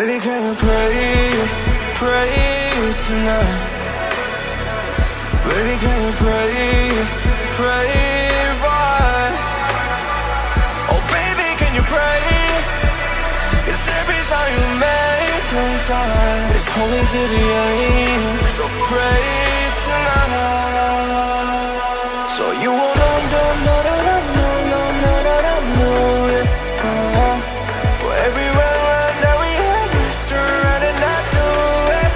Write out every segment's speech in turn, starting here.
Baby, can you pray tonight? Baby, can you pray for us? Oh baby, can you pray? 'Cause every time you make time, it's holy to the end. So pray tonight. So you won't know that I know it. For every run that we had, Mr. Right, and I knew it.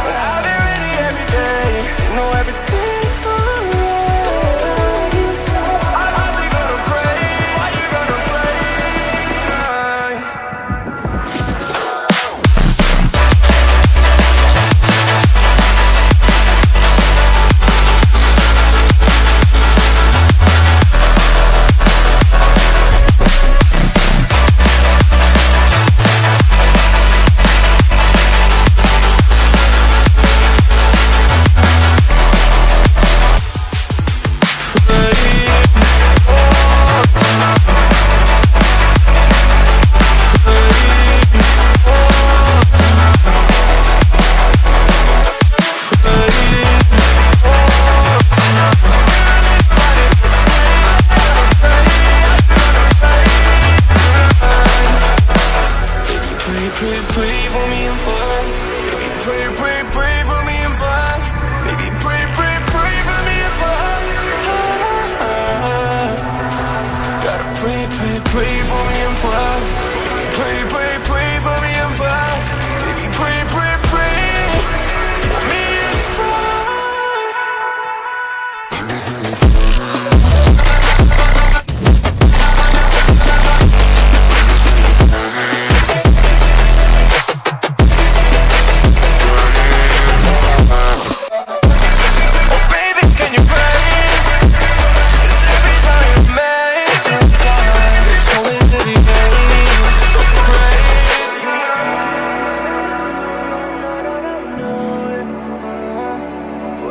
But I've been ready every day. You know everything's alright. Are we gonna pray? Are you gonna pray? Pray for me and fast. Baby, pray for me and fast. Baby, pray for me and fast. Gotta pray for me.